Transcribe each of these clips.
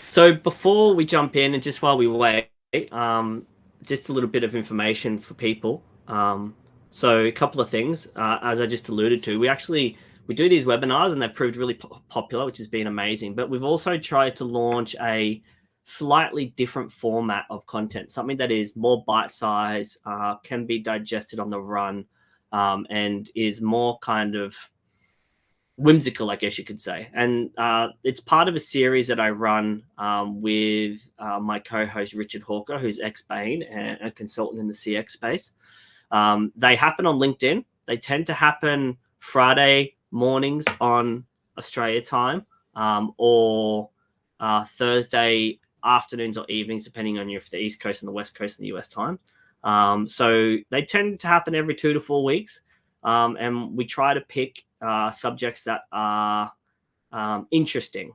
So before we jump in and just while we wait, just a little bit of information for people. So a couple of things, as I just alluded to, we do these webinars and they've proved really popular, which has been amazing. But we've also tried to launch a slightly different format of content, something that is more bite-sized, can be digested on the run, and is more kind of whimsical, I guess you could say. And it's part of a series that I run with my co-host Richard Hawker, who's ex-Bain and a consultant in the CX space. They happen on LinkedIn. They tend to happen Friday mornings on Australia time, or Thursday afternoons or evenings, depending on if the East Coast and the West Coast and the US time. So they tend to happen every 2 to 4 weeks. And we try to pick subjects that are interesting.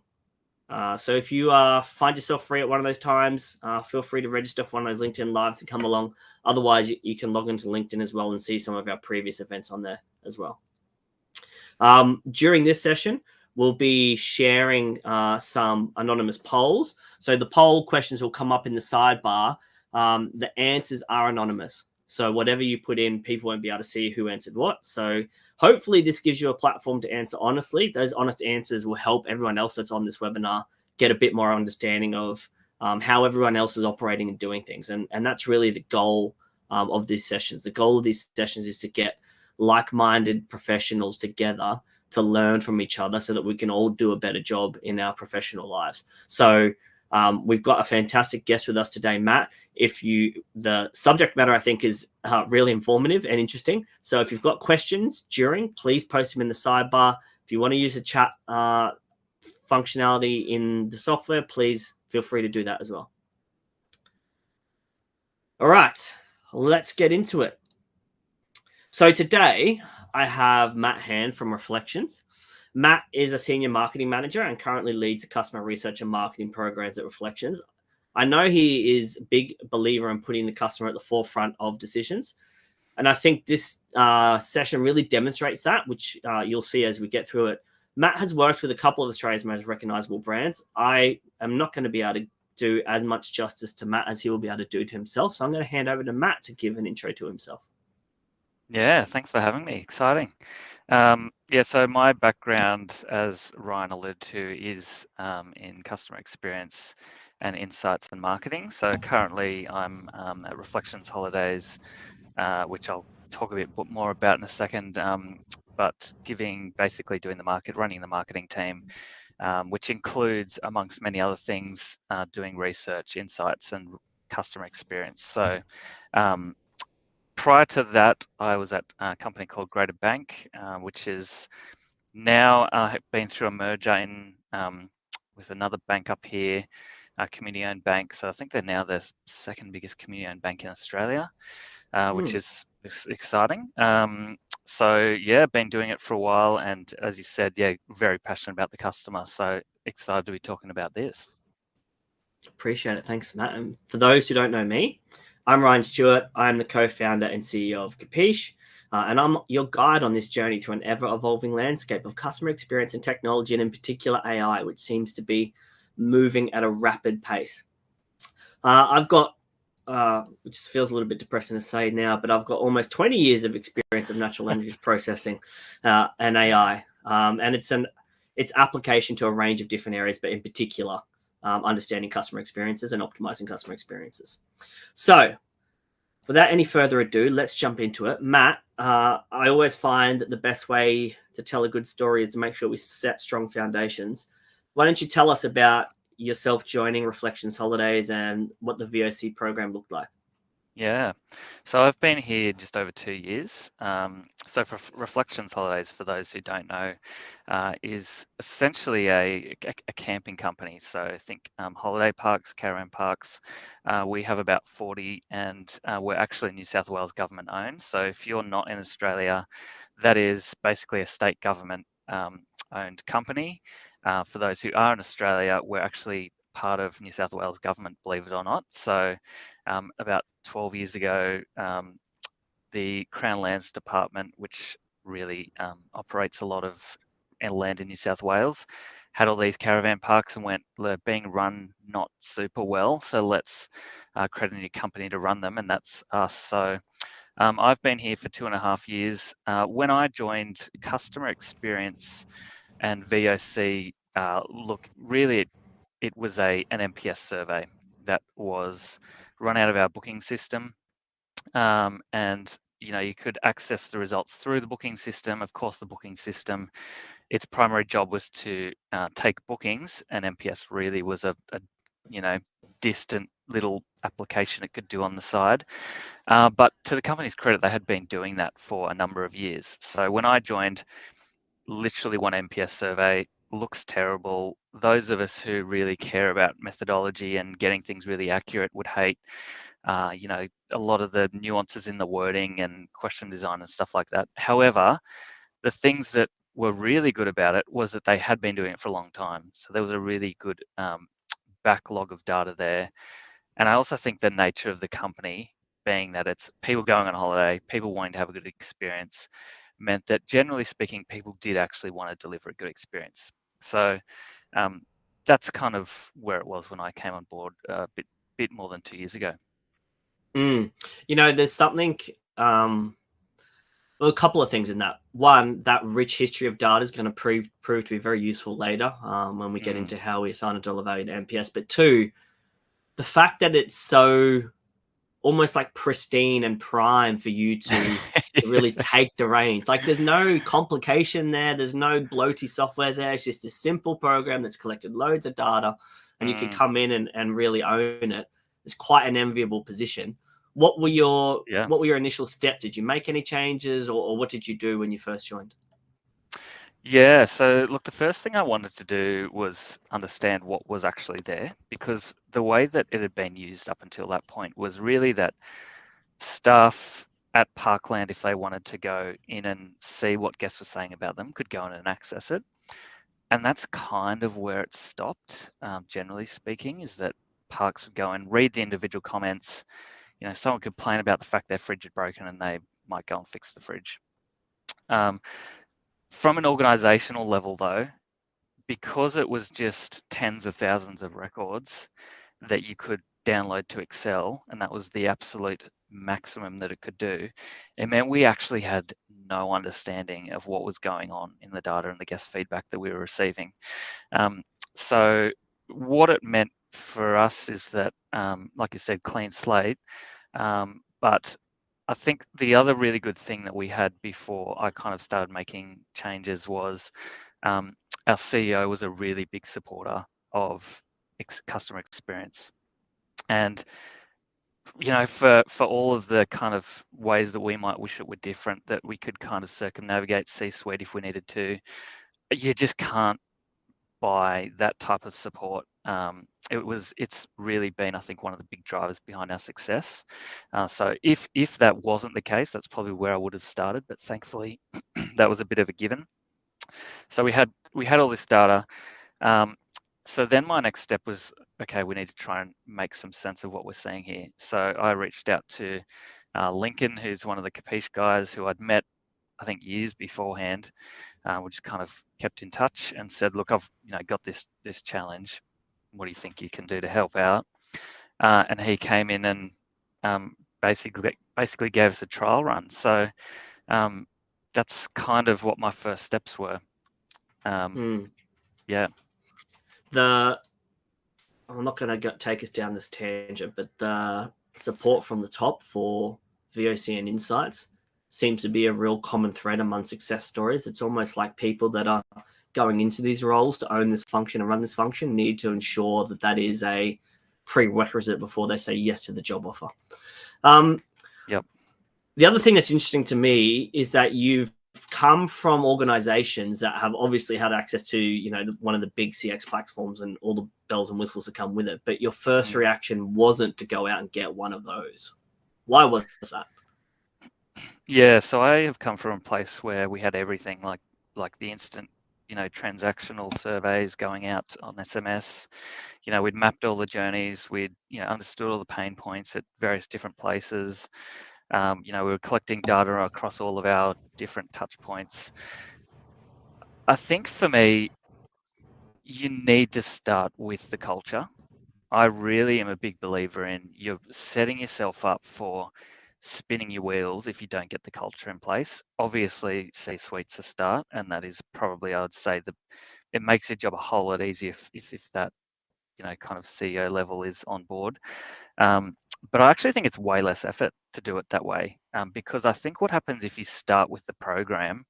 So if you find yourself free at one of those times, feel free to register for one of those LinkedIn Lives and come along. Otherwise, you can log into LinkedIn as well and see some of our previous events on there as well. During this session, we'll be sharing some anonymous polls. So the poll questions will come up in the sidebar. The answers are anonymous. So whatever you put in, people won't be able to see who answered what. So hopefully this gives you a platform to answer honestly. Those honest answers will help everyone else that's on this webinar get a bit more understanding of how everyone else is operating and doing things. And that's really the goal of these sessions. The goal of these sessions is to get like-minded professionals together to learn from each other so that we can all do a better job in our professional lives. So we've got a fantastic guest with us today, Matt. The subject matter, I think, is really informative and interesting. So if you've got questions please post them in the sidebar. If you want to use the chat functionality in the software, please feel free to do that as well. All right, let's get into it. So today I have Matt Hann from Reflections. Matt is a senior marketing manager and currently leads the customer research and marketing programs at Reflections. I know he is a big believer in putting the customer at the forefront of decisions. And I think this session really demonstrates that, which you'll see as we get through it. Matt has worked with a couple of Australia's most recognizable brands. I am not going to be able to do as much justice to Matt as he will be able to do to himself. So I'm going to hand over to Matt to give an intro to himself. Yeah, thanks for having me. Exciting. So my background, as Ryan alluded to, is in customer experience and insights and marketing. So currently I'm at Reflections Holidays, which I'll talk a bit more about in a second, but basically doing running the marketing team, which includes, amongst many other things, doing research, insights and customer experience. So prior to that, I was at a company called Greater Bank, which is now been through a merger with another bank up here, a community-owned bank. So I think they're now the second biggest community-owned bank in Australia, which is exciting. Been doing it for a while, and as you said, very passionate about the customer. So excited to be talking about this. Appreciate it. Thanks, Matt. And for those who don't know me, I'm Ryan Stuart. I'm the co-founder and CEO of Kapiche, and I'm your guide on this journey through an ever-evolving landscape of customer experience and technology, and in particular AI, which seems to be moving at a rapid pace. I've got, which feels a little bit depressing to say now, but I've got almost 20 years of experience of natural language processing and AI, and its application to a range of different areas, but in particular, understanding customer experiences and optimizing customer experiences. So without any further ado, let's jump into it. Matt, I always find that the best way to tell a good story is to make sure we set strong foundations. Why don't you tell us about yourself joining Reflections Holidays and what the VoC program looked like? Yeah, so I've been here just over 2 years. So for Reflections Holidays, for those who don't know, is essentially a camping company. So think holiday parks, caravan parks. We have about 40, and we're actually New South Wales government owned. So if you're not in Australia, that is basically a state government owned company. For those who are in Australia, we're actually part of New South Wales government, believe it or not. So about 12 years ago, the Crown Lands Department, which really operates a lot of land in New South Wales, had all these caravan parks and went, they're being run not super well, so let's create a new company to run them, and that's us. So I've been here for 2.5 years. When I joined, customer experience and VoC, look, really it was an NPS survey that was run out of our booking system. And you could access the results through the booking system. Of course, the booking system, its primary job was to take bookings, and NPS really was a distant little application it could do on the side. But to the company's credit, they had been doing that for a number of years. So when I joined, literally one NPS survey looks terrible. Those of us who really care about methodology and getting things really accurate would hate a lot of the nuances in the wording and question design and stuff like that. However, the things that were really good about it was that they had been doing it for a long time. So there was a really good backlog of data there. And I also think the nature of the company, being that it's people going on holiday, people wanting to have a good experience, meant that generally speaking, people did actually want to deliver a good experience. So that's kind of where it was when I came on board a bit more than 2 years ago. There's something, well, a couple of things in that. One, that rich history of data is going to prove to be very useful later when we get into how we assign a dollar value to NPS. But two, the fact that it's so almost like pristine and prime for you to really take the reins. Like there's no complication there. There's no bloaty software there. It's just a simple program that's collected loads of data and you can come in and really own it. It's quite an enviable position. What were your initial steps? Did you make any changes or what did you do when you first joined? Yeah, so look, the first thing I wanted to do was understand what was actually there, because the way that it had been used up until that point was really that staff at Parkland, if they wanted to go in and see what guests were saying about them, could go in and access it. And that's kind of where it stopped, generally speaking, is that parks would go and read the individual comments. Someone could complain about the fact their fridge had broken and they might go and fix the fridge. From an organizational level, though, because it was just tens of thousands of records that you could download to Excel, and that was the absolute maximum that it could do, it meant we actually had no understanding of what was going on in the data and the guest feedback that we were receiving. So what it meant for us is that, like you said, clean slate. But I think the other really good thing that we had before I kind of started making changes was our CEO was a really big supporter of customer experience. And, for all of the kind of ways that we might wish it were different, that we could kind of circumnavigate C-suite if we needed to, you just can't buy that type of support. It's really been, I think, one of the big drivers behind our success. So if that wasn't the case, that's probably where I would have started. But thankfully, that was a bit of a given. So we had all this data. So then my next step was, okay, we need to try and make some sense of what we're seeing here. So I reached out to Lincoln, who's one of the Kapiche guys who I'd met, I think, years beforehand. We just kind of kept in touch and said, look, I've got this challenge. What do you think you can do to help out? And he came in and basically gave us a trial run. So that's kind of what my first steps were. Yeah. I'm not going to take us down this tangent, but the support from the top for VoC and insights seems to be a real common thread among success stories. It's almost like people that are going into these roles to own this function and run this function need to ensure that that is a prerequisite before they say yes to the job offer. Yep. The other thing that's interesting to me is that you've come from organizations that have obviously had access to, one of the big CX platforms and all the bells and whistles that come with it. But your first reaction wasn't to go out and get one of those. Why was that? Yeah, so I have come from a place where we had everything like the instant, transactional surveys going out on SMS. We'd mapped all the journeys. We'd, understood all the pain points at various different places. We were collecting data across all of our different touch points. I think for me, you need to start with the culture. I really am a big believer in you're setting yourself up for spinning your wheels if you don't get the culture in place. Obviously, C-suite's a start, and that is probably, I would say, it makes your job a whole lot easier if that kind of CEO level is on board. But I actually think it's way less effort to do it that way, because I think what happens if you start with the program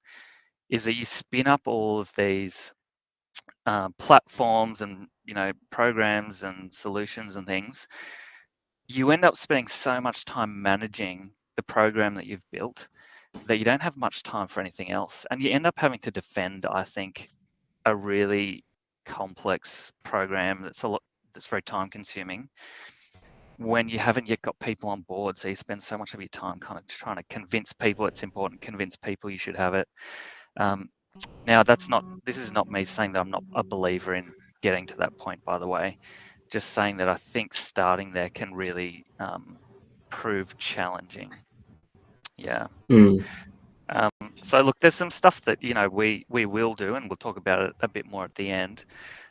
is that you spin up all of these platforms and programs and solutions and things. You end up spending so much time managing the program that you've built that you don't have much time for anything else, and you end up having to defend, I think, a really complex program that's very time consuming when you haven't yet got people on board. So you spend so much of your time kind of trying to convince people it's important, convince people you should have it. Now, this is not me saying that I'm not a believer in getting to that point, by the way. Just saying that I think starting there can really prove challenging. Yeah. So look, there's some stuff that we will do, and we'll talk about it a bit more at the end.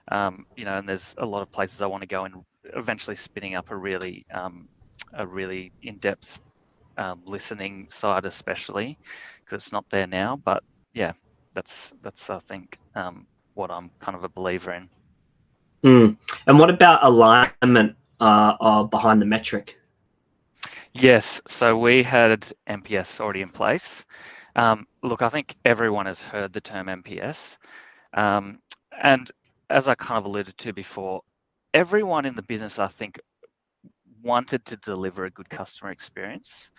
And there's a lot of places I want to go in, eventually spinning up a really in-depth listening side, especially because it's not there now. But yeah, that's I think what I'm kind of a believer in. And what about alignment behind the metric? Yes, so we had NPS already in place. Look, I think everyone has heard the term NPS. And as I kind of alluded to before, everyone in the business, I think, wanted to deliver a good customer experience.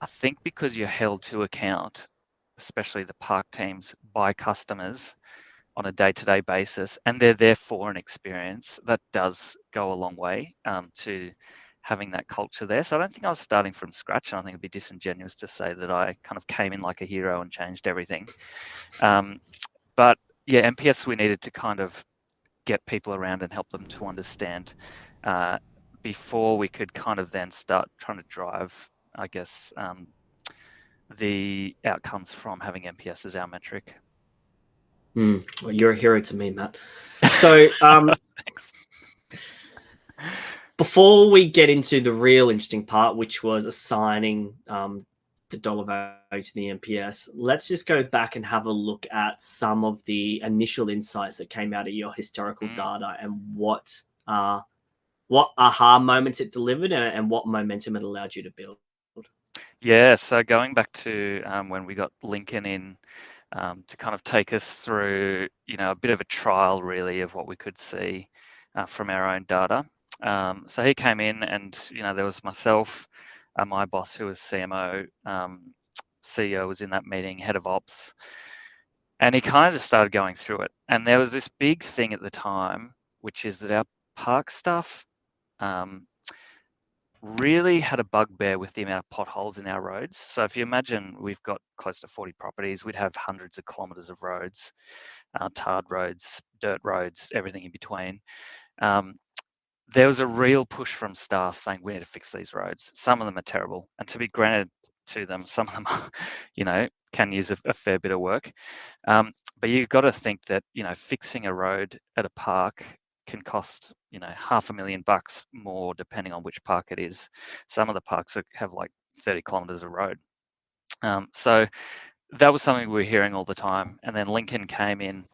I think because you're held to account, especially the park teams, by customers on a day-to-day basis, and they're there for an experience, that does go a long way to having that culture there. So I don't think I was starting from scratch, and I think it'd be disingenuous to say that I kind of came in like a hero and changed everything. But yeah, NPS, we needed to kind of get people around and help them to understand before we could kind of then start trying to drive, I guess, the outcomes from having NPS as our metric. Well, you're a hero to me, Matt. So Thanks. Before we get into the real interesting part, which was assigning the dollar value to the NPS, let's just go back and have a look at some of the initial insights that came out of your historical data and what aha moments it delivered and what momentum it allowed you to build. Yeah, so going back to when we got Lincoln in to kind of take us through, a bit of a trial really of what we could see from our own data. So he came in and, there was myself, my boss who was CMO, CEO was in that meeting, head of ops, and he kind of just started going through it. And there was this big thing at the time, which is that our park staff really had a bugbear with the amount of potholes in our roads. So if you imagine we've got close to 40 properties, we'd have hundreds of kilometres of roads, tarred roads, dirt roads, everything in between. There was a real push from staff saying we need to fix these roads. Some of them are terrible, and to be granted to them, some of them are, can use a fair bit of work. But you've got to think that, fixing a road at a park can cost, $500,000 more depending on which park it is. Some of the parks have like 30 kilometers of road. So that was something we were hearing all the time. And then Lincoln came in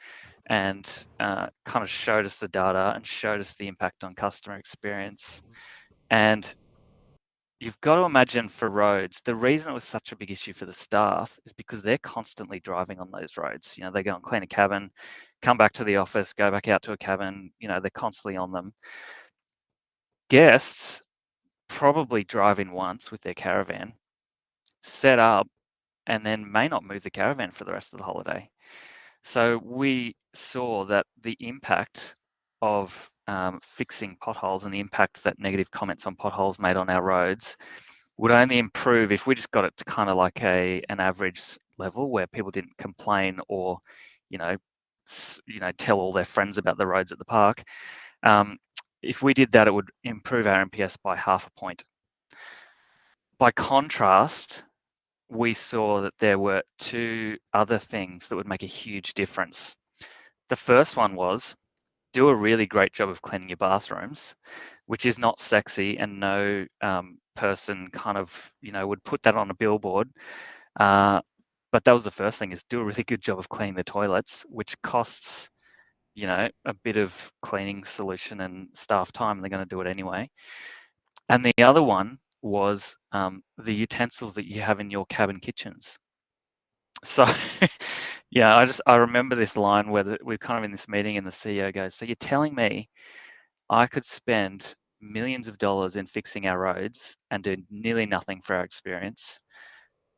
and kind of showed us the data and showed us the impact on customer experience. And you've got to imagine for roads, the reason it was such a big issue for the staff is because they're constantly driving on those roads. They go and clean a cabin, come back to the office, go back out to a cabin, they're constantly on them. Guests probably drive in once with their caravan, set up, and then may not move the caravan for the rest of the holiday. So we saw that the impact of fixing potholes and the impact that negative comments on potholes made on our roads would only improve if we just got it to kind of like an average level where people didn't complain or, tell all their friends about the roads at the park. If we did that, it would improve our NPS by 0.5 point. By contrast, we saw that there were two other things that would make a huge difference. The first one was do a really great job of cleaning your bathrooms, which is not sexy, and no person kind of, would put that on a billboard. But that was the first thing, is do a really good job of cleaning the toilets, which costs, a bit of cleaning solution and staff time, and they're going to do it anyway. And the other one was the utensils that you have in your cabin kitchens. So, yeah, I remember this line where we're kind of in this meeting and the CEO goes, "So you're telling me I could spend millions of dollars in fixing our roads and do nearly nothing for our experience,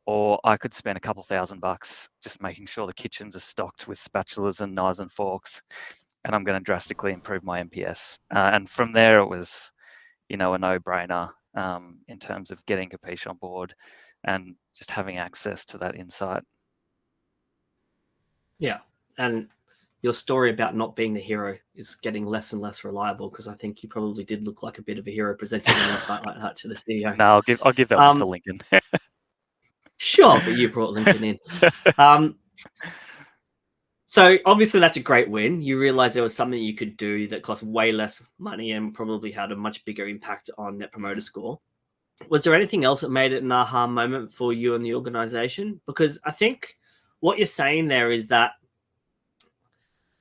or I could spend a couple $1,000 just making sure the kitchens are stocked with spatulas and knives and forks, and I'm going to drastically improve my NPS." And from there, it was, a no-brainer in terms of getting Kapiche on board and just having access to that insight. Yeah, and your story about not being the hero is getting less and less reliable, because I think you probably did look like a bit of a hero presenting an insight like that to the CEO. No, I'll give that one to Lincoln. Sure, but you brought Lincoln in. So obviously that's a great win. You realize there was something you could do that cost way less money and probably had a much bigger impact on Net Promoter Score. Was there anything else that made it an aha moment for you and the organization? Because I think what you're saying there is that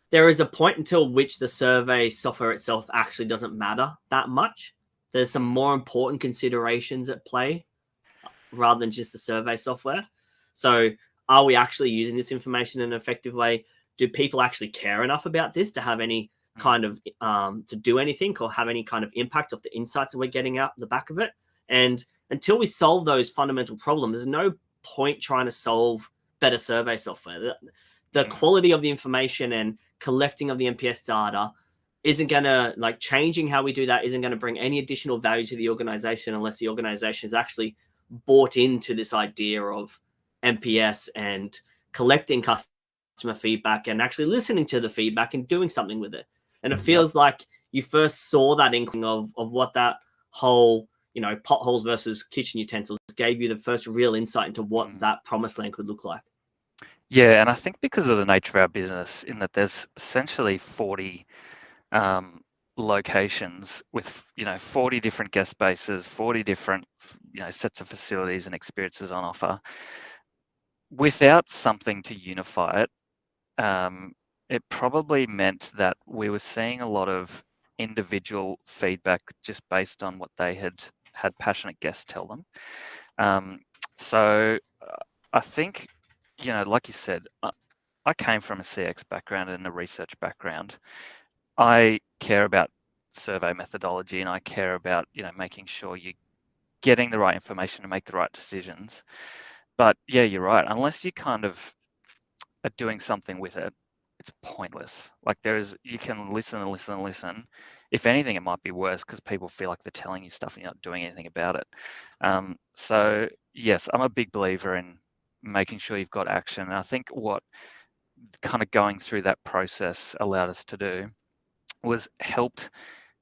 there is a point until which the survey software itself actually doesn't matter that much. There's some more important considerations at play rather than just the survey software. So are we actually using this information in an effective way? Do people actually care enough about this to have any kind of, to do anything or have any kind of impact of the insights that we're getting out the back of it? And until we solve those fundamental problems, there's no point trying to solve better survey software. The quality of the information and collecting of the NPS data isn't going to, like, changing how we do that isn't going to bring any additional value to the organization unless the organization is actually bought into this idea of NPS and collecting customer feedback and actually listening to the feedback and doing something with it. And it feels like you first saw that inkling of what that whole, potholes versus kitchen utensils gave you the first real insight into what that promised land could look like. Yeah, and I think because of the nature of our business, in that there's essentially 40 locations with 40 different guest spaces, 40 different sets of facilities and experiences on offer. Without something to unify it, it probably meant that we were seeing a lot of individual feedback just based on what they had passionate guests tell them. So I think, like you said, I came from a CX background and a research background. I care about survey methodology, and I care about, making sure you're getting the right information to make the right decisions. But yeah, you're right. Unless you kind of are doing something with it, it's pointless. Like, you can listen and listen and listen. If anything, it might be worse because people feel like they're telling you stuff and you're not doing anything about it. So yes, I'm a big believer in making sure you've got action. And I think what kind of going through that process allowed us to do was helped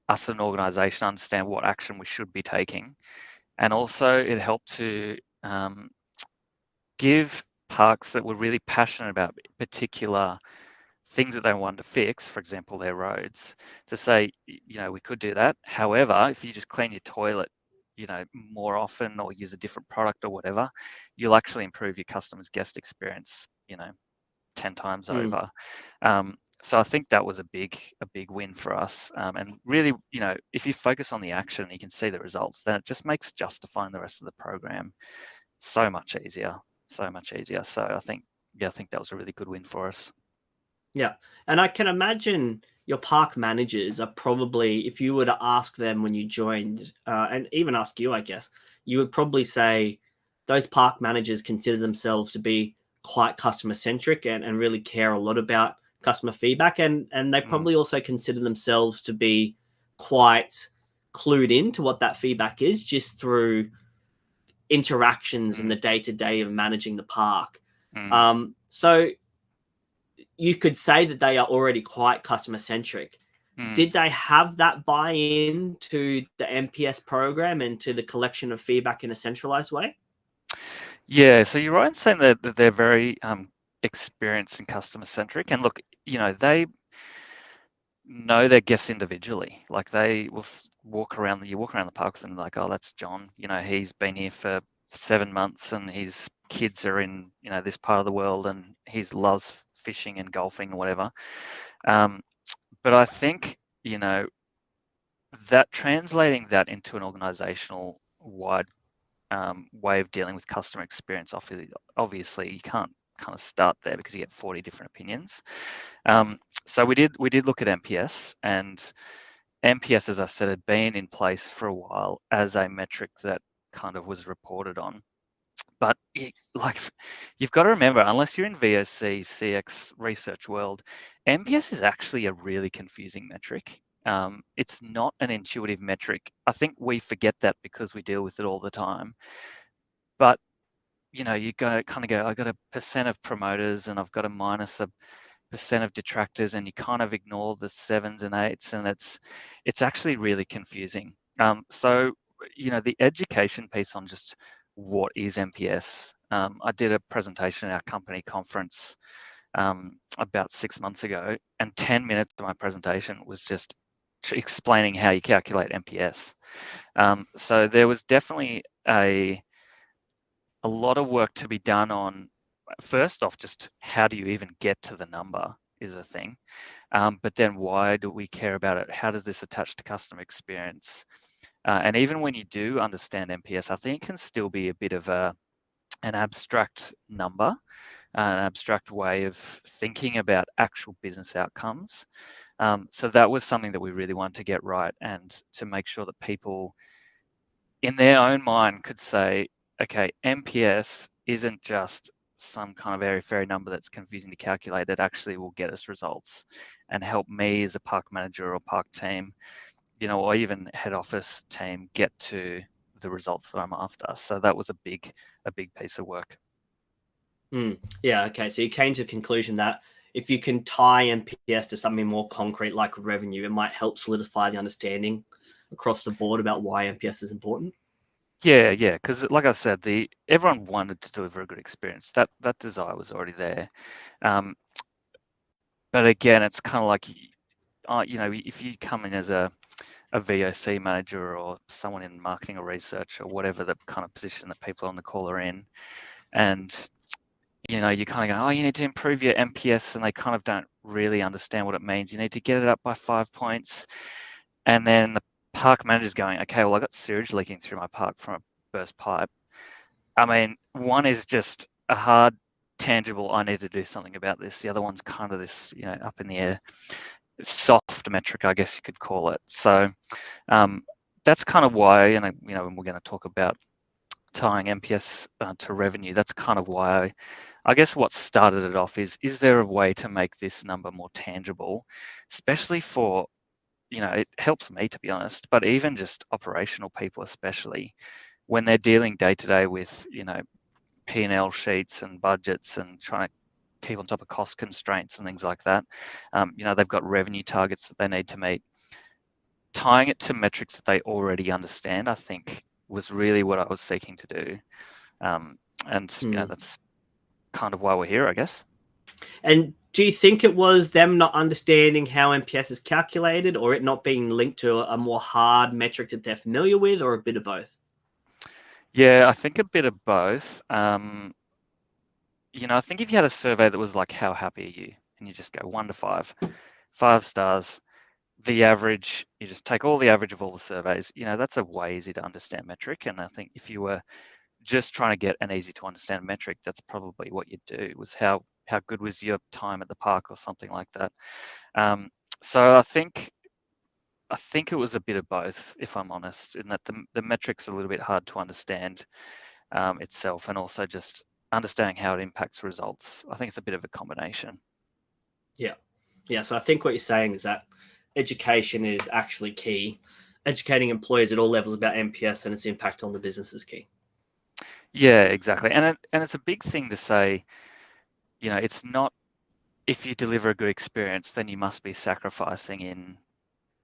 us as an organization understand what action we should be taking. And also it helped to give parks that were really passionate about particular things that they wanted to fix, for example, their roads, to say, we could do that. However, if you just clean your toilet, more often, or use a different product or whatever, you'll actually improve your customers' guest experience, 10 times over. So I think that was a big win for us. And really, if you focus on the action and you can see the results, then it just makes justifying the rest of the program so much easier. So I think that was a really good win for us. Yeah. And I can imagine your park managers are probably, if you were to ask them when you joined, and even ask you, I guess, you would probably say those park managers consider themselves to be quite customer centric and really care a lot about customer feedback. And they probably also consider themselves to be quite clued into what that feedback is just through interactions in the day-to-day of managing the park. So you could say that they are already quite customer centric. Did they have that buy-in to the NPS program and to the collection of feedback in a centralized way? Yeah, so you're right in saying that they're very experienced and customer centric. And look, know their guests individually. Like they will walk around, you walk around the park with them like, oh, that's John. You know, he's been here for 7 months and his kids are in, you know, this part of the world and he loves fishing and golfing or whatever. But I think, you know, that translating that into an organizational wide way of dealing with customer experience, obviously you can't kind of start there because you get 40 different opinions. So we did look at NPS, and NPS, as I said, had been in place for a while as a metric that kind of was reported on. But you've got to remember, unless you're in VoC, CX research world, NPS is actually a really confusing metric. It's not an intuitive metric. I think we forget that because we deal with it all the time. But you know, you go kind of go, I've got a percent of promoters and I've got a minus a percent of detractors, and you kind of ignore the 7s and 8s, and it's actually really confusing. So you know, the education piece on just what is NPS. I did a presentation at our company conference about 6 months ago, and 10 minutes of my presentation was just explaining how you calculate NPS. So there was definitely a lot of work to be done on, first off, just how do you even get to the number is a thing. But then why do we care about it? How does this attach to customer experience? And even when you do understand NPS, I think it can still be a bit of an abstract number, an abstract way of thinking about actual business outcomes. So that was something that we really wanted to get right, and to make sure that people in their own mind could say, okay, NPS isn't just some kind of airy-fairy number that's confusing to calculate. It actually will get us results and help me as a park manager or park team, you know, or even head office team get to the results that I'm after. So that was a big piece of work. Yeah, okay. So you came to the conclusion that if you can tie NPS to something more concrete like revenue, it might help solidify the understanding across the board about why NPS is important. Yeah, because like I said, everyone wanted to deliver a good experience. That desire was already there. But again, it's kind of like, you know, if you come in as a VoC manager or someone in marketing or research or whatever the kind of position that people on the call are in, and you know, you kind of go, oh, you need to improve your NPS, and they kind of don't really understand what it means. You need to get it up by 5 points, and then the park manager's going, okay, well, I got sewage leaking through my park from a burst pipe. I mean, one is just a hard, tangible, I need to do something about this. The other one's kind of this, you know, up in the air, soft metric, I guess you could call it. So that's kind of why, and you know, when we're going to talk about tying NPS to revenue, that's kind of why I guess what started it off is there a way to make this number more tangible, especially for, you know, it helps me, to be honest, but even just operational people, especially when they're dealing day to day with, you know, P&L sheets and budgets and trying to keep on top of cost constraints and things like that. You know, they've got revenue targets that they need to meet. Tying it to metrics that they already understand, I think, was really what I was seeking to do. You know, that's kind of why we're here, I guess. And do you think it was them not understanding how NPS is calculated, or it not being linked to a more hard metric that they're familiar with, or a bit of both? Yeah, I think a bit of both. You know, I think if you had a survey that was like, how happy are you? And you just go 1 to 5, 5 stars, the average, you just take all the average of all the surveys, you know, that's a way easy to understand metric. And I think if you were just trying to get an easy to understand metric, that's probably what you'd do, was how good was your time at the park or something like that. So I think it was a bit of both, if I'm honest, in that the metric's a little bit hard to understand itself, and also just understanding how it impacts results. I think it's a bit of a combination. Yeah. So I think what you're saying is that education is actually key. Educating employees at all levels about NPS and its impact on the business is key. Yeah, exactly. And it's a big thing to say, you know, it's not, if you deliver a good experience, then you must be sacrificing in,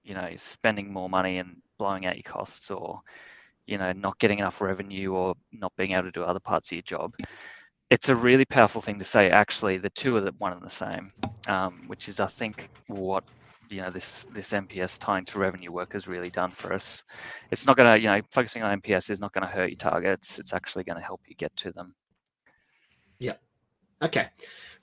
you know, spending more money and blowing out your costs, or, you know, not getting enough revenue, or not being able to do other parts of your job. It's a really powerful thing to say, actually, the two are one and the same, which is, I think, what this NPS tying to revenue work has really done for us. It's not going to, focusing on NPS is not going to hurt your targets. It's actually going to help you get to them. Yeah. Okay,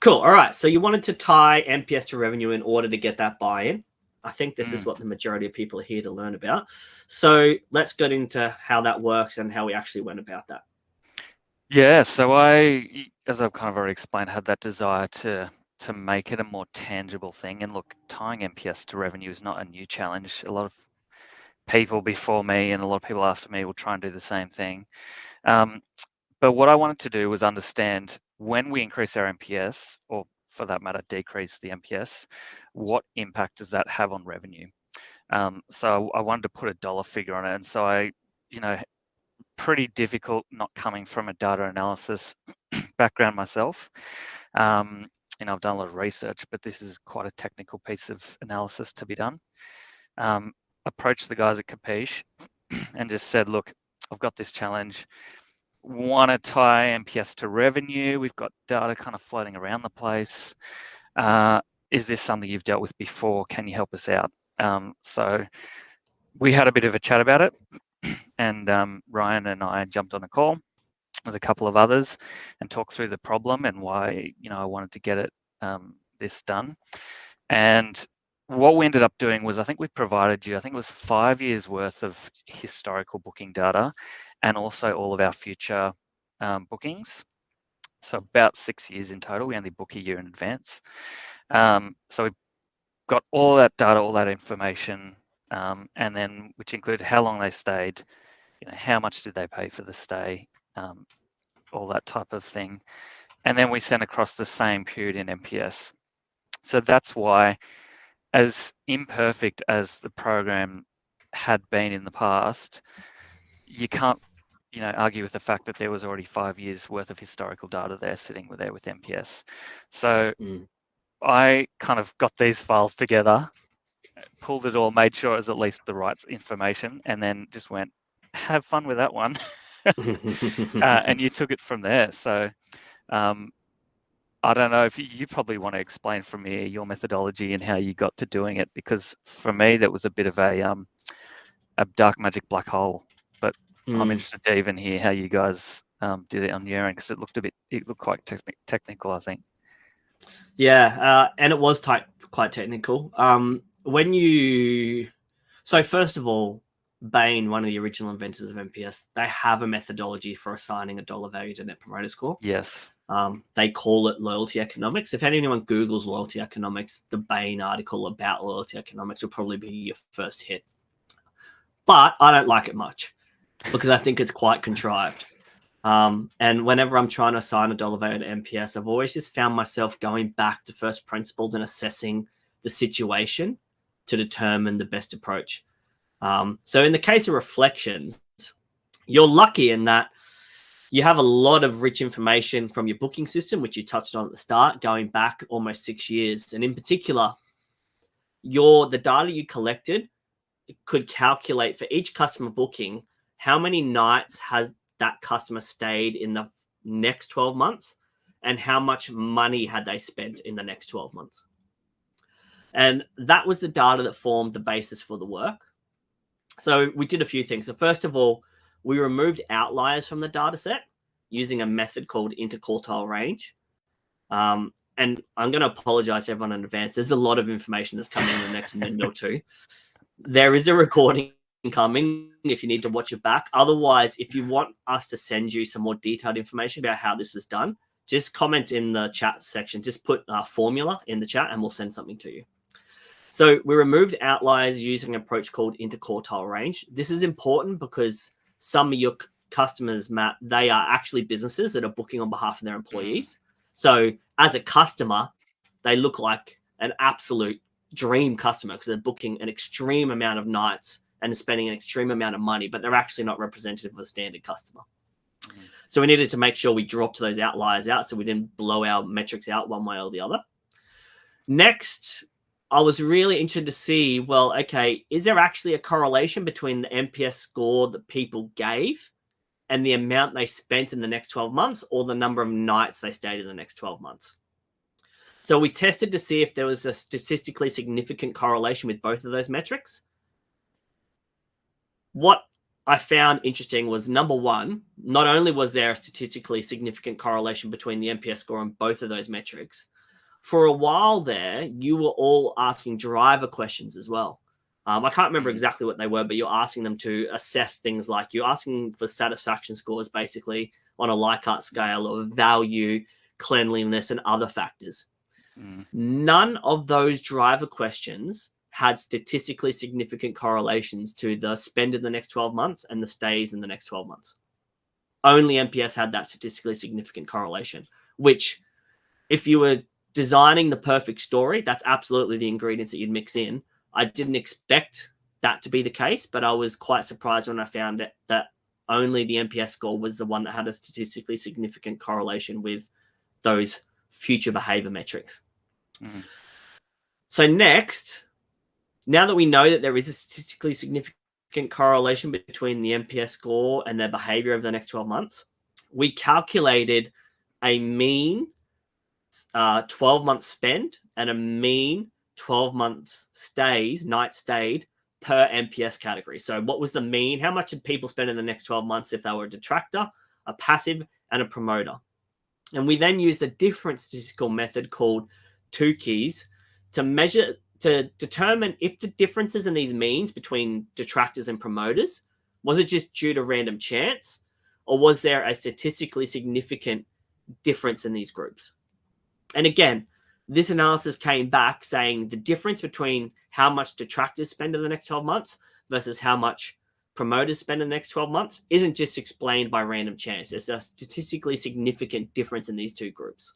cool. All right. So you wanted to tie NPS to revenue in order to get that buy-in. I think this is what the majority of people are here to learn about. So let's get into how that works and how we actually went about that. Yeah. So as I've kind of already explained, had that desire to make it a more tangible thing. And look, tying NPS to revenue is not a new challenge. A lot of people before me and a lot of people after me will try and do the same thing. But what I wanted to do was understand when we increase our NPS, or for that matter, decrease the NPS, what impact does that have on revenue? So I wanted to put a dollar figure on it. And so I, pretty difficult not coming from a data analysis background myself. I've done a lot of research, but this is quite a technical piece of analysis to be done. Approached the guys at Kapiche and just said, look, I've got this challenge. Want to tie NPS to revenue. We've got data kind of floating around the place. Is this something you've dealt with before? Can you help us out? So we had a bit of a chat about it, and Ryan and I jumped on a call with a couple of others and talked through the problem and why I wanted to get it this done. And what we ended up doing was, I think we provided you, I think it was 5 years worth of historical booking data and also all of our future bookings. So about 6 years in total. We only book a year in advance. So we got all that data, all that information, and then which included how long they stayed, how much did they pay for the stay, all that type of thing. And then we sent across the same period in NPS. So that's why, as imperfect as the program had been in the past, you can't, argue with the fact that there was already 5 years worth of historical data there sitting there with NPS. So I kind of got these files together, pulled it all, made sure it was at least the right information, and then just went, have fun with that one. And you took it from there. So I don't know if you probably want to explain from here your methodology and how you got to doing it, because for me that was a bit of a dark magic black hole. But I'm interested to even hear how you guys did it on your end, because it looked quite technical, I think. Yeah, and it was quite technical. So first of all, Bain, one of the original inventors of NPS, they have a methodology for assigning a dollar value to Net Promoter Score. Yes. They call it loyalty economics. If anyone Googles loyalty economics, the Bain article about loyalty economics will probably be your first hit. But I don't like it much because I think it's quite contrived. And whenever I'm trying to assign a dollar value to NPS, I've always just found myself going back to first principles and assessing the situation to determine the best approach. So in the case of reflections, you're lucky in that you have a lot of rich information from your booking system, which you touched on at the start, going back almost 6 years. And in particular, the data you collected could calculate for each customer booking how many nights has that customer stayed in the next 12 months and how much money had they spent in the next 12 months. And that was the data that formed the basis for the work. So we did a few things. So first of all, we removed outliers from the data set using a method called interquartile range. And I'm going to apologize to everyone in advance. There's a lot of information that's coming in the next minute or two. There is a recording coming if you need to watch it back. Otherwise, if you want us to send you some more detailed information about how this was done, just comment in the chat section. Just put a formula in the chat and we'll send something to you. So we removed outliers using an approach called interquartile range. This is important because some of your customers, Matt, they are actually businesses that are booking on behalf of their employees. So as a customer, they look like an absolute dream customer because they're booking an extreme amount of nights and spending an extreme amount of money, but they're actually not representative of a standard customer. So we needed to make sure we dropped those outliers out so we didn't blow our metrics out one way or the other. Next, I was really interested to see, well, okay, is there actually a correlation between the NPS score that people gave and the amount they spent in the next 12 months or the number of nights they stayed in the next 12 months? So we tested to see if there was a statistically significant correlation with both of those metrics. What I found interesting was, number one, not only was there a statistically significant correlation between the NPS score and both of those metrics, for a while there, you were all asking driver questions as well. I can't remember exactly what they were, but you're asking them to assess things like, you're asking for satisfaction scores basically on a Likert scale of value, cleanliness, and other factors. None of those driver questions had statistically significant correlations to the spend in the next 12 months and the stays in the next 12 months. Only NPS had that statistically significant correlation, which, if you were designing the perfect story, that's absolutely the ingredients that you'd mix in. I didn't expect that to be the case, but I was quite surprised when I found it that only the NPS score was the one that had a statistically significant correlation with those future behavior metrics. So next, now that we know that there is a statistically significant correlation between the NPS score and their behavior over the next 12 months, we calculated a mean 12-month spend and a mean 12 months night stayed per NPS category. So what was the mean? How much did people spend in the next 12 months if they were a detractor, a passive, and a promoter? And we then used a different statistical method called 2 keys to determine if the differences in these means between detractors and promoters, was it just due to random chance, or was there a statistically significant difference in these groups? And again, this analysis came back saying the difference between how much detractors spend in the next 12 months versus how much promoters spend in the next 12 months isn't just explained by random chance. There's a statistically significant difference in these two groups.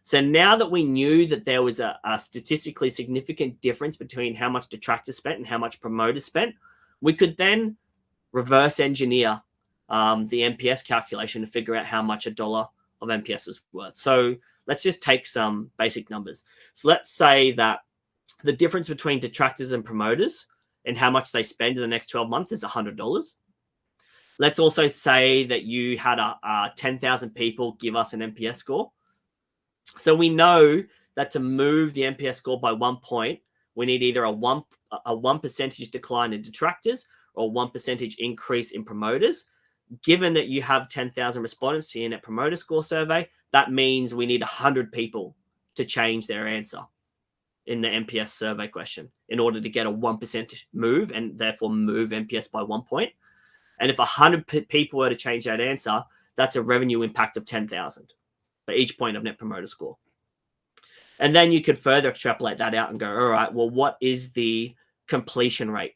So now that we knew that there was a statistically significant difference between how much detractors spent and how much promoters spent, we could then reverse engineer the NPS calculation to figure out how much $1 of NPS is worth. So let's just take some basic numbers. So let's say that the difference between detractors and promoters and how much they spend in the next 12 months is $100. Let's also say that you had 10,000 people give us an NPS score. So we know that to move the NPS score by 1 point, we need either a 1% decline in detractors or 1% increase in promoters. Given that you have 10,000 respondents to your Net Promoter Score survey, that means we need 100 people to change their answer in the NPS survey question in order to get a 1% move and therefore move NPS by 1 point. And if 100 people were to change that answer, that's a revenue impact of 10,000 for each point of Net Promoter Score. And then you could further extrapolate that out and go, all right, well, what is the completion rate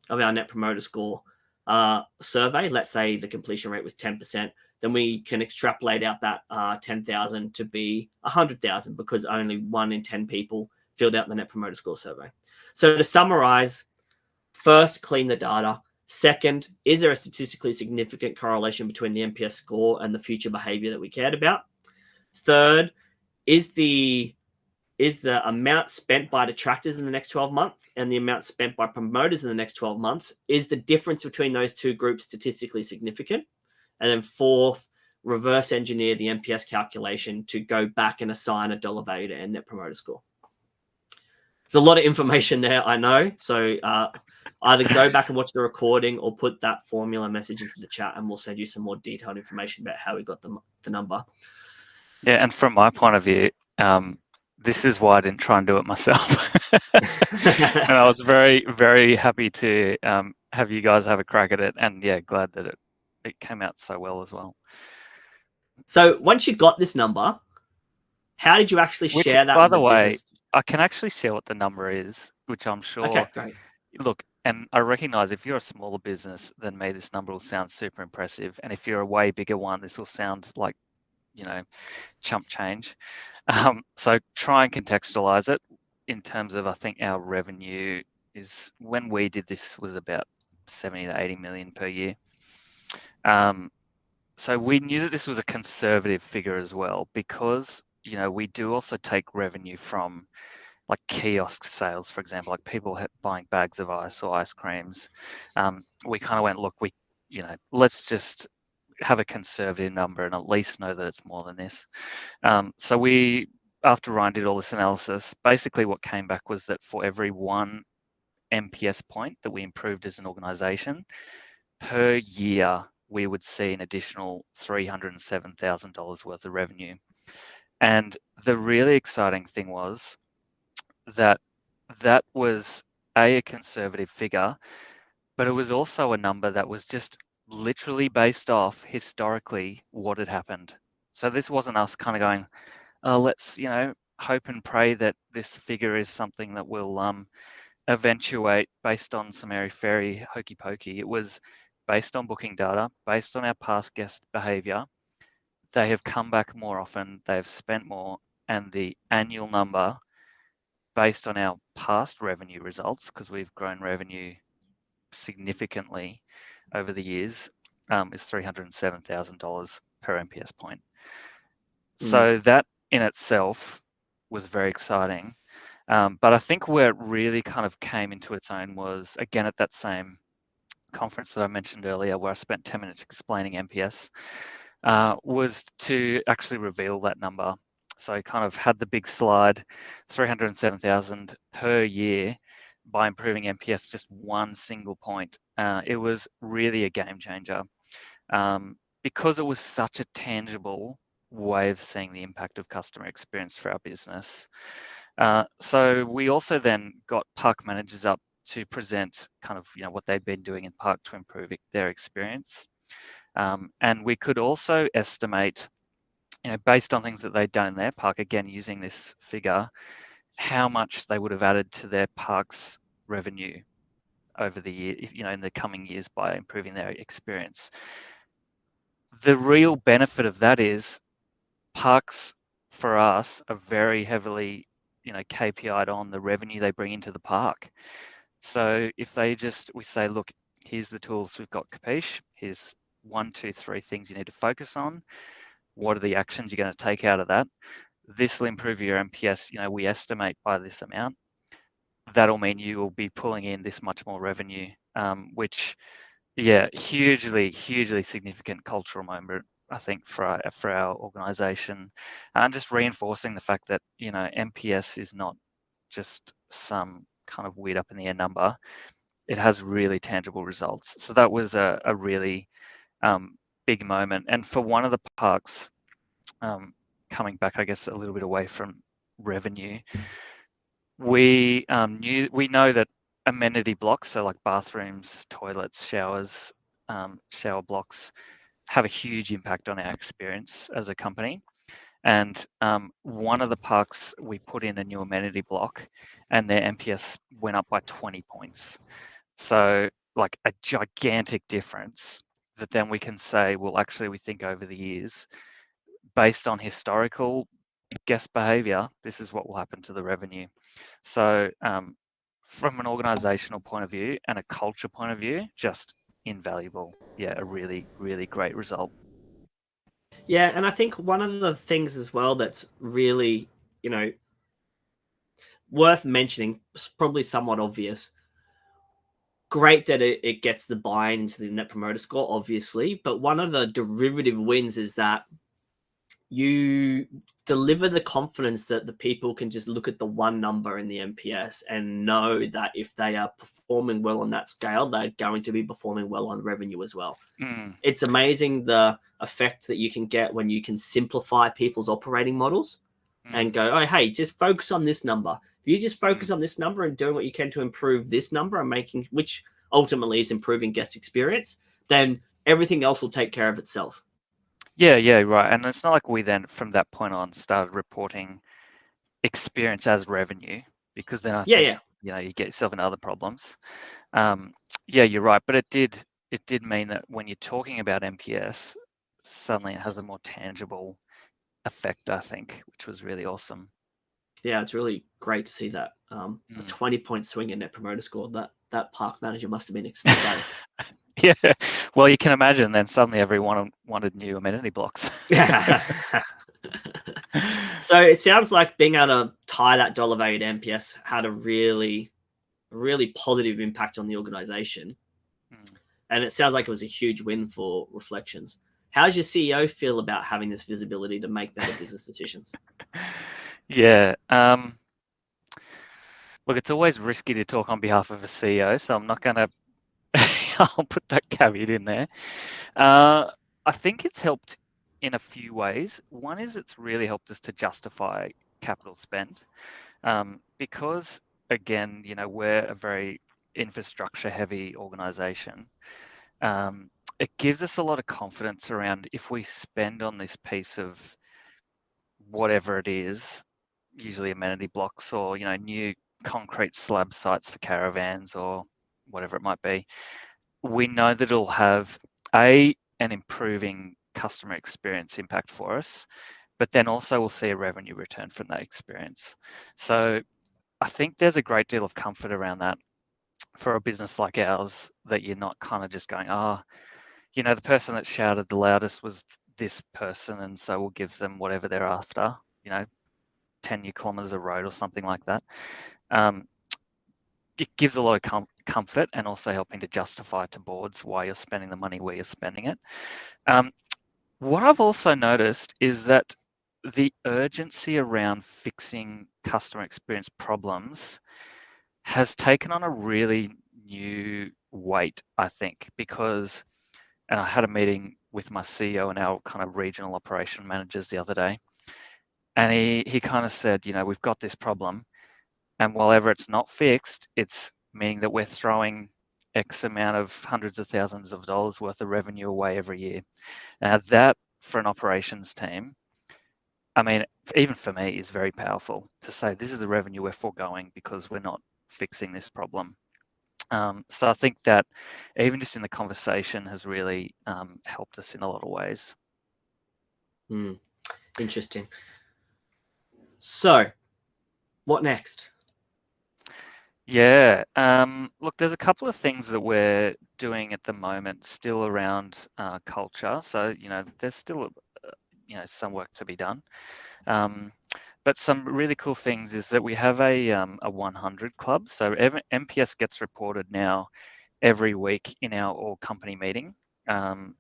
of our Net Promoter Score survey? Let's say the completion rate was 10%. Then we can extrapolate out that 10,000 to be 100,000 because only 1 in 10 people filled out the Net Promoter Score survey. So to summarize, first, clean the data. Second, is there a statistically significant correlation between the NPS score and the future behavior that we cared about? Third, is the amount spent by detractors in the next 12 months and the amount spent by promoters in the next 12 months, is the difference between those two groups statistically significant? And then fourth, reverse engineer the NPS calculation to go back and assign $1 value to Net Promoter Score. There's a lot of information there, I know. So either go back and watch the recording or put that formula message into the chat and we'll send you some more detailed information about how we got the number. Yeah, and from my point of view, this is why I didn't try and do it myself. And I was very, very happy to have you guys have a crack at it. And yeah, glad that it came out so well as well. So once you got this number, how did you actually share that with the business? I can actually share what the number is, which I'm sure. Okay, great. Look, and I recognize if you're a smaller business than me, this number will sound super impressive. And if you're a way bigger one, this will sound like, chump change. So try and contextualize it in terms of, I think our revenue is, when we did this, was about 70 to 80 million per year. So we knew that this was a conservative figure as well, because we do also take revenue from like kiosk sales, for example, like people buying bags of ice or ice creams. We kind of went, look, let's just have a conservative number and at least know that it's more than this. So we after Ryan did all this analysis, basically what came back was that for every 1 NPS point that we improved as an organization, per year, we would see an additional $307,000 worth of revenue. And the really exciting thing was that that was a conservative figure, but it was also a number that was just literally based off historically what had happened. So this wasn't us kind of going, oh, let's, hope and pray that this figure is something that will eventuate based on some airy-fairy hokey pokey. It was based on booking data, based on our past guest behavior. They have come back more often, they have spent more, and the annual number based on our past revenue results, because we've grown revenue significantly over the years, is $307,000 per NPS point. So that in itself was very exciting. But I think where it really kind of came into its own was, again, at that same conference that I mentioned earlier, where I spent 10 minutes explaining NPS, was to actually reveal that number. So I kind of had the big slide, 307,000 per year by improving NPS just one single point. It was really a game changer because it was such a tangible way of seeing the impact of customer experience for our business. So we also then got park managers up to present kind of what they'd been doing in park to improve their experience. And we could also estimate, based on things that they'd done in their park, again, using this figure, how much they would have added to their park's revenue over the year, in the coming years by improving their experience. The real benefit of that is parks for us are very heavily, KPI'd on the revenue they bring into the park. So if we say, look, here's the tools we've got, Kapiche, here's 1, 2, 3 things you need to focus on. What are the actions you're going to take out of that? This will improve your NPS, we estimate by this amount. That'll mean you will be pulling in this much more revenue, which, hugely, hugely significant cultural moment, I think, for our organization, and just reinforcing the fact that, NPS is not just some kind of weird up in the air number. It has really tangible results. So that was a really big moment. And for one of the parks, coming back, I guess, a little bit away from revenue, we know that amenity blocks, so like bathrooms, toilets, showers, shower blocks, have a huge impact on our experience as a company. And one of the parks, we put in a new amenity block, and their NPS went up by 20 points. So like a gigantic difference that then we can say, well, actually, we think over the years, based on historical guest behavior, this is what will happen to the revenue. So from an organizational point of view and a culture point of view, just invaluable. Yeah, a really, really great result. Yeah, and I think one of the things as well that's really, worth mentioning, probably somewhat obvious. Great that it gets the buy-in into the Net Promoter Score, obviously, but one of the derivative wins is that you deliver the confidence that the people can just look at the one number in the NPS and know that if they are performing well on that scale, they're going to be performing well on revenue as well. It's amazing the effect that you can get when you can simplify people's operating models and go, oh, hey, just focus on this number. If you just focus on this number and doing what you can to improve this number and which ultimately is improving guest experience, then everything else will take care of itself. Yeah, right. And it's not like we then, from that point on, started reporting experience as revenue, because then I think, you get yourself into other problems. You're right. But it did mean that when you're talking about NPS, suddenly it has a more tangible effect, I think, which was really awesome. Yeah, it's really great to see that. A 20-point swing in Net Promoter Score. That park manager must have been ecstatic. Yeah, well, you can imagine then suddenly everyone wanted new amenity blocks. So it sounds like being able to tie that dollar value to NPS had a really, really positive impact on the organization. And it sounds like it was a huge win for Reflections. How does your CEO feel about having this visibility to make better business decisions? Yeah. Look, it's always risky to talk on behalf of a CEO, so I'm not going to. I'll put that caveat in there. I think it's helped in a few ways. One is it's really helped us to justify capital spend, because again, we're a very infrastructure-heavy organization. It gives us a lot of confidence around if we spend on this piece of whatever it is, usually amenity blocks or new concrete slab sites for caravans or whatever it might be, we know that it'll have an improving customer experience impact for us, but then also we'll see a revenue return from that experience. So I think there's a great deal of comfort around that for a business like ours, that you're not kind of just going, the person that shouted the loudest was this person, and so we'll give them whatever they're after, 10 new kilometers of road or something like that. It gives a lot of comfort, and also helping to justify to boards why you're spending the money where you're spending it. What I've also noticed is that the urgency around fixing customer experience problems has taken on a really new weight, I think, because, and I had a meeting with my CEO and our kind of regional operation managers the other day, and he kind of said, we've got this problem, and whenever it's not fixed, it's meaning that we're throwing X amount of hundreds of thousands of dollars worth of revenue away every year. Now that, for an operations team, I mean, even for me, is very powerful to say this is the revenue we're foregoing because we're not fixing this problem. So I think that even just in the conversation has really helped us in a lot of ways. Interesting. So, what next? Yeah, look, there's a couple of things that we're doing at the moment still around culture. So, there's still, some work to be done. But some really cool things is that we have a 100 club. So NPS gets reported now every week in our all company meeting. And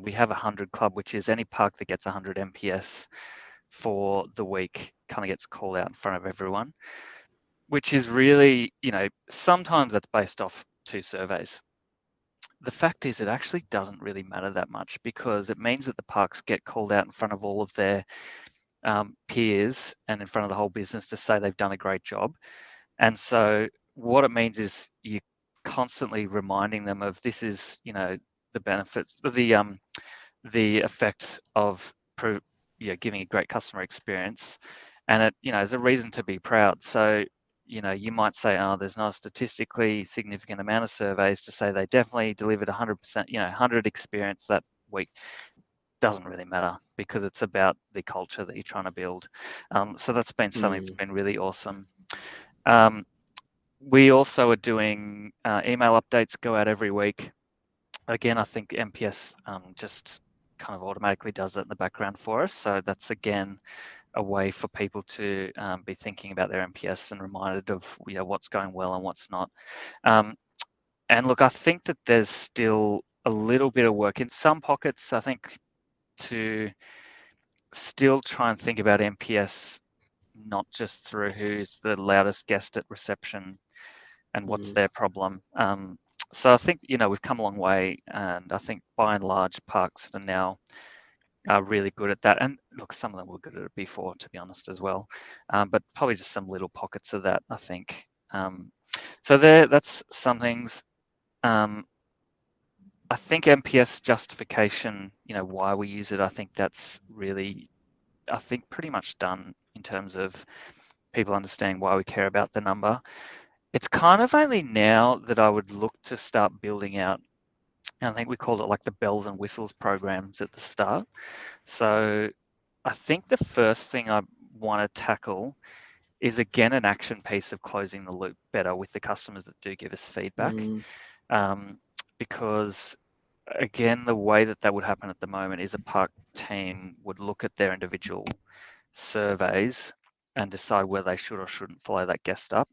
we have a 100 club, which is any park that gets 100 NPS for the week kind of gets called out in front of everyone, which is really, sometimes that's based off 2 surveys. The fact is, it actually doesn't really matter that much, because it means that the parks get called out in front of all of their peers and in front of the whole business to say they've done a great job. And so what it means is you're constantly reminding them of this is, the benefits, the effect of giving a great customer experience, and it, is a reason to be proud. So, you might say, there's not a statistically significant amount of surveys to say they definitely delivered 100%, 100 experience that week. Doesn't really matter, because it's about the culture that you're trying to build. So that's been something that's been really awesome. We also are doing email updates go out every week. Again, I think NPS just kind of automatically does that in the background for us. So that's, again, a way for people to be thinking about their NPS and reminded of what's going well and what's not. And look, I think that there's still a little bit of work in some pockets, I think, to still try and think about NPS not just through who's the loudest guest at reception and what's their problem. So I think, we've come a long way, and I think by and large parks are now really good at that. And look, some of them were good at it before, to be honest, as well. But probably just some little pockets of that, I think. So that's some things. I think NPS justification, why we use it, I think that's really, pretty much done in terms of people understanding why we care about the number. It's kind of only now that I would look to start building out, and I think we called it like the bells and whistles programs at the start. So I think the first thing I want to tackle is, again, an action piece of closing the loop better with the customers that do give us feedback. Because, again, the way that would happen at the moment is a park team would look at their individual surveys and decide whether they should or shouldn't follow that guest up.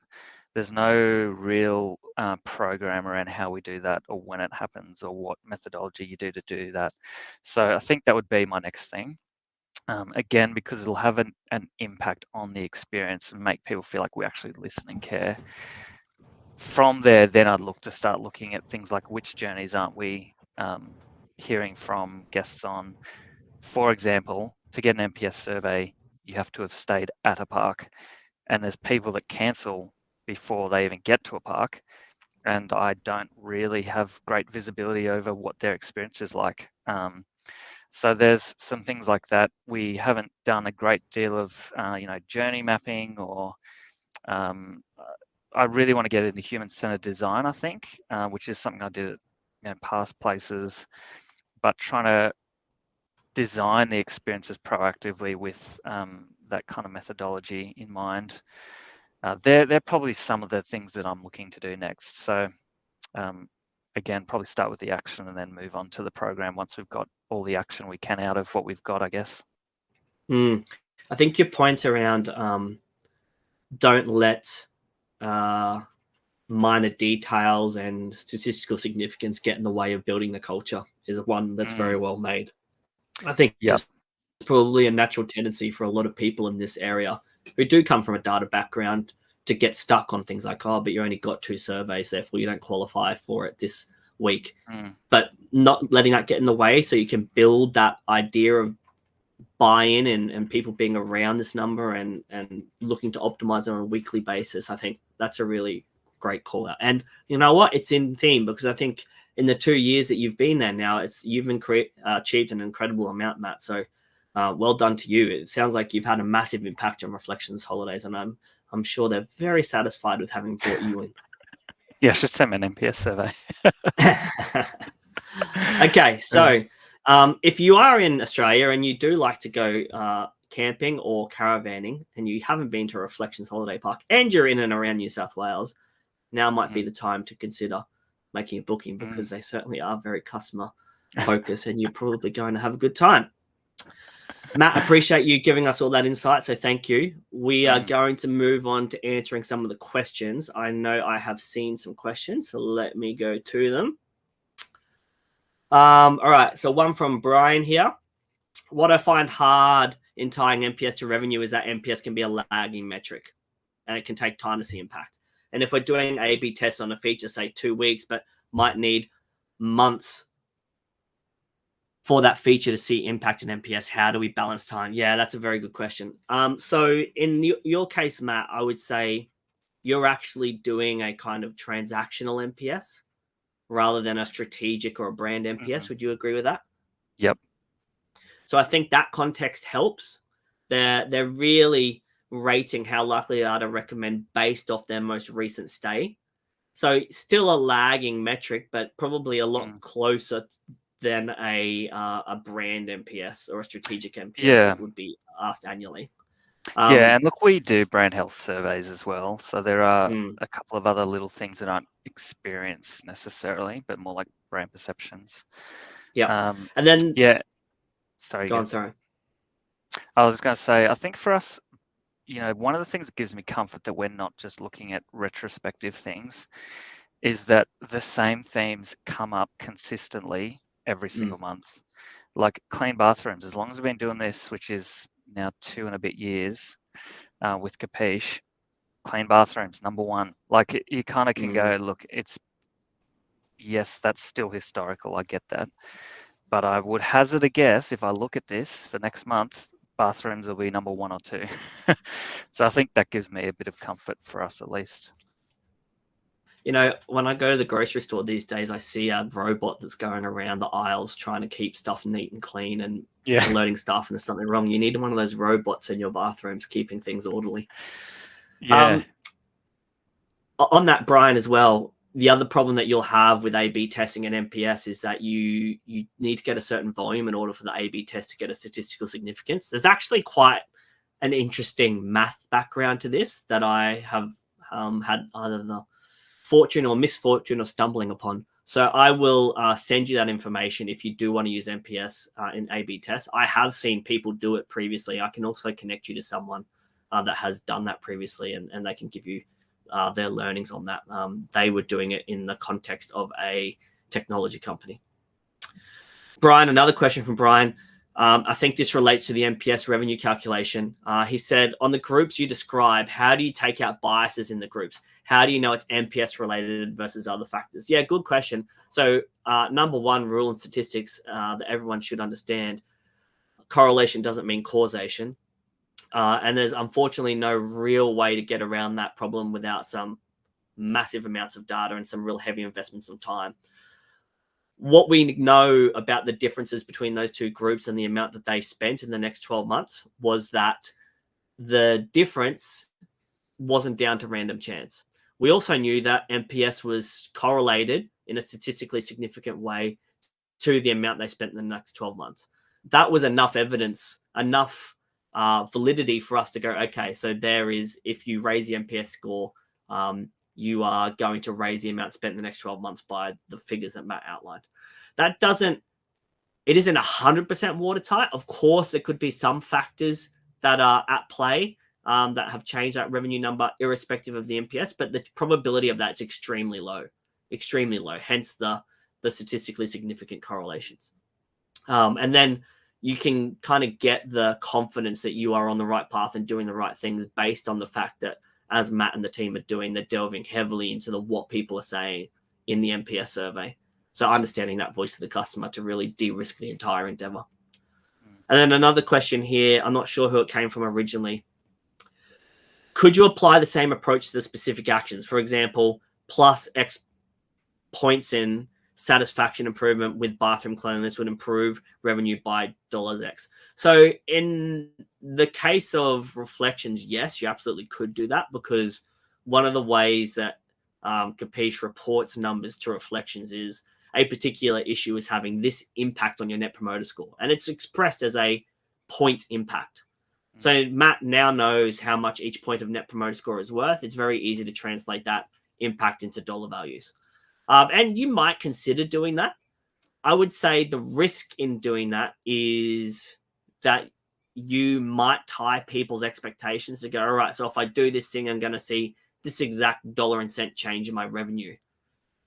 There's no real program around how we do that, or when it happens, or what methodology you do to do that. So I think that would be my next thing. again, because it'll have an impact on the experience and make people feel like we actually listen and care. From there, then I'd look to start looking at things like which journeys aren't we hearing from guests on. For example, to get an NPS survey, you have to have stayed at a park, and there's people that cancel before they even get to a park, and I don't really have great visibility over what their experience is like. So there's some things like that. We haven't done a great deal of journey mapping, or I really want to get into human-centered design, I think, which is something I did at past places, but trying to design the experiences proactively with that kind of methodology in mind. They're probably some of the things that I'm looking to do next. So again, probably start with the action and then move on to the program once we've got all the action we can out of what we've got, I guess. I think your point around don't let minor details and statistical significance get in the way of building the culture is one that's very well made. I think it's probably a natural tendency for a lot of people in this area who do come from a data background to get stuck on things like, but you only got 2 surveys, therefore you don't qualify for it this week. But not letting that get in the way, so you can build that idea of buy-in and people being around this number and looking to optimize it on a weekly basis. I think that's a really great call out. And you know what? It's in theme, because I think in the 2 years that you've been there now, you've achieved an incredible amount, Matt. So well done to you. It sounds like you've had a massive impact on Reflections Holidays, and I'm sure they're very satisfied with having brought you in. Yeah, I should send me an NPS survey. Okay, so if you are in Australia and you do like to go camping or caravanning, and you haven't been to a Reflections Holiday Park, and you're in and around New South Wales, now might be the time to consider making a booking, because they certainly are very customer focused and you're probably going to have a good time. Matt, I appreciate you giving us all that insight, so thank you. We are going to move on to answering some of the questions. I know I have seen some questions, so let me go to them. All right, so one from Brian here. What I find hard in tying NPS to revenue is that NPS can be a lagging metric, and it can take time to see impact. And if we're doing A/B tests on a feature, say 2 weeks, but might need months for that feature to see impact in NPS, how do we balance time? Yeah, that's a very good question. So in your case, Matt, I would say you're actually doing a kind of transactional NPS rather than a strategic or a brand NPS. Would you agree with that? Yep. So I think that context helps. They're really rating how likely they are to recommend based off their most recent stay. So still a lagging metric, but probably a lot closer than a brand NPS or a strategic NPS that would be asked annually. And look, we do brand health surveys as well. So there are a couple of other little things that aren't experience necessarily, but more like brand perceptions. Yeah. And then sorry. Go on, sorry. I was going to say, I think for us, one of the things that gives me comfort that we're not just looking at retrospective things is that the same themes come up consistently every single month. Like clean bathrooms, as long as we've been doing this, which is now 2 and a bit years with Kapiche, clean bathrooms, number 1. Like you kind of can go, look, yes, that's still historical. I get that. But I would hazard a guess, if I look at this for next month, bathrooms will be number 1 or 2. So I think that gives me a bit of comfort for us, at least. When I go to the grocery store these days, I see a robot that's going around the aisles trying to keep stuff neat and clean and alerting staff when there's something wrong. You need one of those robots in your bathrooms keeping things orderly. On that, Brian, as well, the other problem that you'll have with A/B testing and NPS is that you need to get a certain volume in order for the A/B test to get a statistical significance. There's actually quite an interesting math background to this that I have had either the fortune or misfortune or stumbling upon. So I will send you that information if you do want to use NPS in A/B tests. I have seen people do it previously. I can also connect you to someone that has done that previously, and they can give you their learnings on that. They were doing it in the context of a technology company. Brian, another question from Brian. I think this relates to the NPS revenue calculation. He said, on the groups you describe, how do you take out biases in the groups? How do you know it's NPS related versus other factors? Yeah, good question. So number one rule in statistics that everyone should understand, correlation doesn't mean causation. And there's unfortunately no real way to get around that problem without some massive amounts of data and some real heavy investments of time. What we know about the differences between those two groups and the amount that they spent in the next 12 months was that the difference wasn't down to random chance. We also knew that NPS was correlated in a statistically significant way to the amount they spent in the next 12 months. That was enough evidence, enough validity for us to go, okay, so there is, if you raise the NPS score, you are going to raise the amount spent in the next 12 months by the figures that Matt outlined. That doesn't, it isn't 100% watertight. Of course, there could be some factors that are at play that have changed that revenue number irrespective of the NPS, but the probability of that is extremely low, hence the statistically significant correlations. And then you can kind of get the confidence that you are on the right path and doing the right things based on the fact that, as Matt and the team are doing, they're delving heavily into what people are saying in the NPS survey. So understanding that voice of the customer to really de-risk the entire endeavor. And then another question here, I'm not sure who it came from originally. Could you apply the same approach to the specific actions? For example, plus X points in satisfaction improvement with bathroom cleanliness would improve revenue by $X. So in the case of reflections, yes, you absolutely could do that, because one of the ways that Kapiche reports numbers to reflections is a particular issue is having this impact on your net promoter score. And it's expressed as a point impact. So Matt now knows how much each point of net promoter score is worth. It's very easy to translate that impact into dollar values. And you might consider doing that. I would say the risk in doing that is that you might tie people's expectations to go, all right, so if I do this thing, I'm going to see this exact dollar and cent change in my revenue.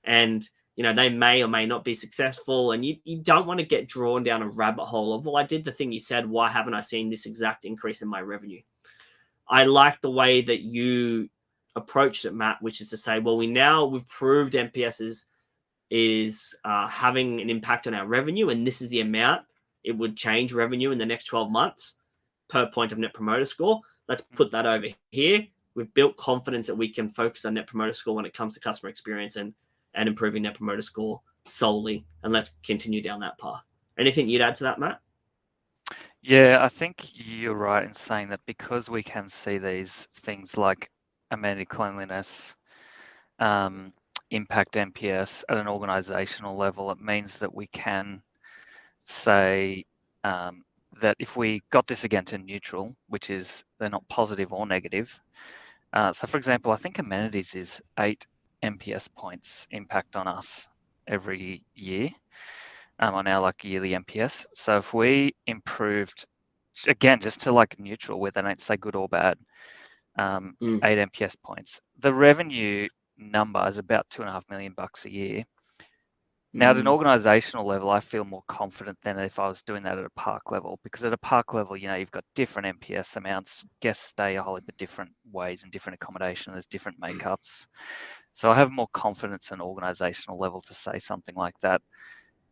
And, they may or may not be successful. And you don't want to get drawn down a rabbit hole of, well, I did the thing you said. Why haven't I seen this exact increase in my revenue? I like the way that you approached it, Matt, which is to say, well, we've proved NPS is having an impact on our revenue, and this is the amount it would change revenue in the next 12 months per point of net promoter score. Let's put that over here. We've built confidence that we can focus on net promoter score when it comes to customer experience and improving net promoter score solely, and let's continue down that path. Anything you'd add to that, Matt? Yeah, I think you're right in saying that because we can see these things like amenity cleanliness impact NPS at an organizational level, it means that we can say that if we got this again to neutral, which is they're not positive or negative. So for example, I think amenities is 8 NPS points impact on us every year on our yearly NPS. So if we improved, again, just to neutral, where they don't say good or bad, 8 NPS points, the revenue number is about $2.5 million a year. Now, at an organizational level, I feel more confident than if I was doing that at a park level, because at a park level, you've got different NPS amounts. Guests stay a whole heap of different ways and different accommodation. There's different makeups. So I have more confidence at an organizational level to say something like that.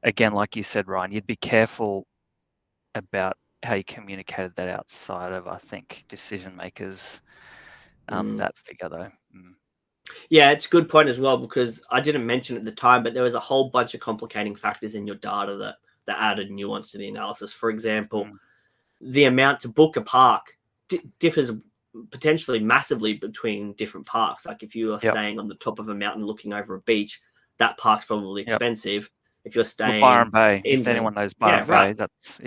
Again, like you said, Ryan, you'd be careful about how you communicated that outside of, I think, decision makers, that figure though. Yeah, it's a good point as well, because I didn't mention at the time, but there was a whole bunch of complicating factors in your data that added nuance to the analysis. For example, the amount to book a park differs potentially massively between different parks. Like if you are staying on the top of a mountain looking over a beach, that park's probably expensive. If you're staying Byron Bay, if anyone knows Byron Bay, that's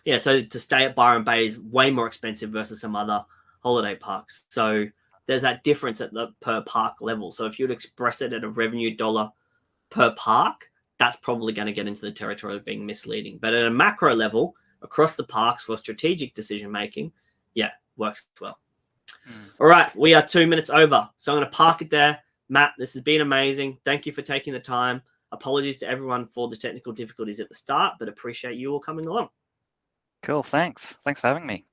Yeah, so to stay at Byron Bay is way more expensive versus some other holiday parks. So there's that difference at the per park level. So if you'd express it at a revenue dollar per park, that's probably going to get into the territory of being misleading. But at a macro level, across the parks for strategic decision making, works well. All right, we are 2 minutes over. So I'm going to park it there. Matt, this has been amazing. Thank you for taking the time. Apologies to everyone for the technical difficulties at the start, but appreciate you all coming along. Cool. Thanks for having me.